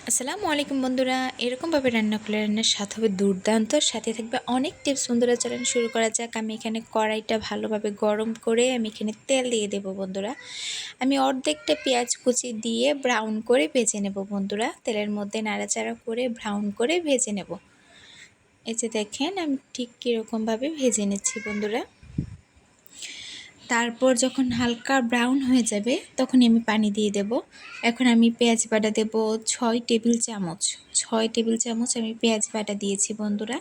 আসসালামু আলাইকুম বন্ধুরা, এরকমভাবে রান্না করলে রান্নার স্বাদ হবে দুর্দান্ত, সাথে থাকবে অনেক টিপস। বন্ধুরা চলেন শুরু করা যাক। আমি এখানে কড়াইটা ভালোভাবে গরম করে আমি এখানে তেল দিয়ে দেব বন্ধুরা। আমি অর্ধেকটা পেঁয়াজ কুচি দিয়ে ব্রাউন করে ভেজে নেব বন্ধুরা। তেলের মধ্যে নাড়াচাড়া করে ব্রাউন করে ভেজে নেব। এই যে দেখেন আমি ঠিক কীরকমভাবে ভেজে নিচ্ছি বন্ধুরা। তারপর যখন হালকা ব্রাউন হয়ে যাবে তখন আমি পানি দিয়ে দেব। এখন আমি পেঁয়াজ বাটা দেব 6 টেবিল চামচ। 6 টেবিল চামচ আমি পেঁয়াজ বাটা দিয়েছি বন্ধুরা।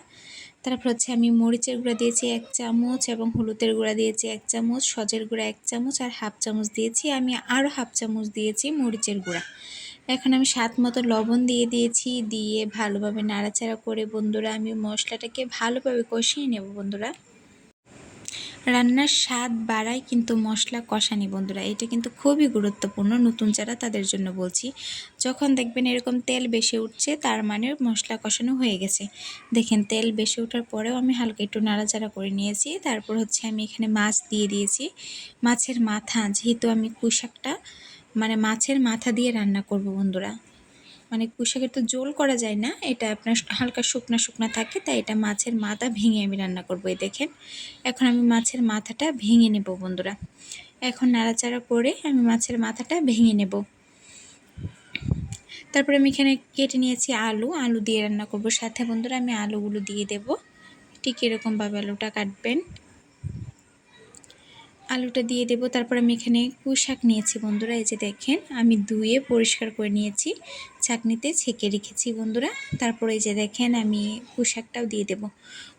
তারপর হচ্ছে আমি মরিচের গুঁড়া দিয়েছি 1 চামচ এবং হলুদের গুঁড়া দিয়েছি 1 চামচ, সজের গুঁড়া 1 চামচ আর হাফ চামচ দিয়েছি। আমি আরও হাফ চামচ দিয়েছি মরিচের গুঁড়া। এখন আমি স্বাদ মতো লবণ দিয়ে দিয়েছি। দিয়ে ভালোভাবে নাড়াচাড়া করে বন্ধুরা আমি মশলাটাকে ভালোভাবে কষিয়ে নেব বন্ধুরা। রান্নার স্বাদ বাড়ায় কিন্তু মশলা কষানি বন্ধুরা, এটা কিন্তু খুবই গুরুত্বপূর্ণ। নতুন যারা তাদের জন্য বলছি, যখন দেখবেন এরকম তেল বেশি উঠছে তার মানে মশলা কষানো হয়ে গেছে। দেখেন তেল বেশি ওঠার পরেও আমি হালকা একটু নাড়াচাড়া করে নিয়েছি। তারপর হচ্ছে আমি এখানে মাছ দিয়ে দিয়েছি। মাছের মাথা, যেহেতু আমি পুঁইশাকটা মাছের মাথা দিয়ে রান্না করব বন্ধুরা। পুঁইশাকের তো ঝোল করা যায় না, এটা আপনার হালকা শুকনা শুকনা থাকে, তাই এটা মাছের মাথা ভেঙে আমি রান্না করব। এই দেখেন এখন আমি মাছের মাথাটা ভেঙে নেব বন্ধুরা। এখন নাড়াচাড়া করে আমি মাছের মাথাটা ভেঙে নেব। তারপরে আমি এখানে কেটে নিয়েছি আলু দিয়ে রান্না করব। সাথে বন্ধুরা আমি আলুগুলো দিয়ে দেব। ঠিক এরকমভাবে আলুটা কাটবেন। আলুটা দিয়ে দেব। তারপর আমি এখানে পুঁইশাক নিয়েছি বন্ধুরা। এই যে দেখেন আমি ধুয়ে পরিষ্কার করে নিয়েছি, ছাঁকনিতে ছেঁকে রেখেছি বন্ধুরা। তারপর এই যে দেখেন আমি পুঁইশাকটাও দিয়ে দেব।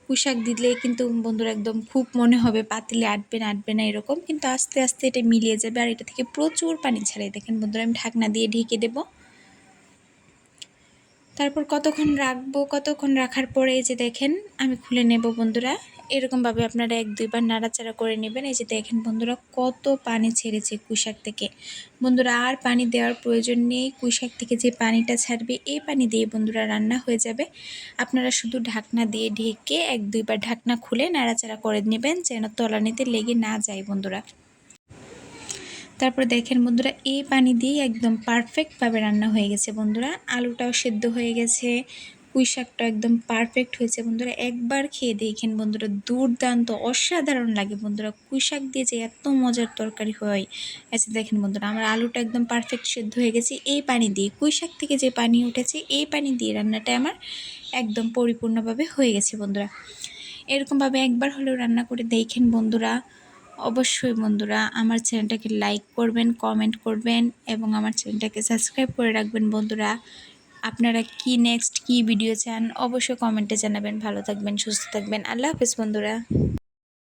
পুঁইশাক দিলে কিন্তু বন্ধুরা একদম খুব মনে হবে পাতিলে আটবে না এরকম, কিন্তু আস্তে আস্তে এটা মিলিয়ে যাবে। আর এটা থেকে প্রচুর পানি ছাড়ে। দেখেন বন্ধুরা আমি ঢাকনা দিয়ে ঢেকে দেব। তারপর কতক্ষণ রাখবো, কতক্ষণ রাখার পরে এই যে দেখেন আমি খুলে নেব বন্ধুরা। এরকমভাবে আপনারা 1-2 বার নাড়াচাড়া করে নেবেন। এই যে দেখেন বন্ধুরা কত পানি ছেড়েছে পুঁইশাক থেকে। বন্ধুরা আর পানি দেওয়ার প্রয়োজন নেই। পুঁইশাক থেকে যে পানিটা ছাড়বে এই পানি দিয়ে বন্ধুরা রান্না হয়ে যাবে। আপনারা শুধু ঢাকনা দিয়ে ঢেকে 1-2 বার ঢাকনা খুলে নাড়াচাড়া করে নেবেন, যেন তলানিতে লেগে না যায় বন্ধুরা। তারপর দেখেন বন্ধুরা এই পানি দিয়ে একদম পারফেক্টভাবে রান্না হয়ে গেছে বন্ধুরা। আলুটাও সেদ্ধ হয়ে গেছে, পুঁইশাকটা একদম পারফেক্ট হয়েছে বন্ধুরা। একবার খেয়ে দেখেন বন্ধুরা, দুর্দান্ত অসাধারণ লাগে বন্ধুরা। পুঁইশাক দিয়ে যে এত মজার তরকারি হয়। আচ্ছা দেখেন বন্ধুরা আমার আলুটা একদম পারফেক্ট সেদ্ধ হয়ে গেছে। এই পানি দিয়ে, পুঁইশাক থেকে যে পানি উঠেছে এই পানি দিয়ে রান্নাটা আমার একদম পরিপূর্ণভাবে হয়ে গেছে বন্ধুরা। এরকমভাবে একবার হলেও রান্না করে দেখেন বন্ধুরা। অবশ্যই বন্ধুরা আমার চ্যানেলটাকে লাইক করবেন, কমেন্ট করবেন এবং আমার চ্যানেলটাকে সাবস্ক্রাইব করে রাখবেন বন্ধুরা। আপনারা কি নেক্সট কি ভিডিও চান অবশ্যই কমেন্টে জানাবেন। ভালো থাকবেন, সুস্থ থাকবেন। আল্লাহ হাফেজ বন্ধুরা।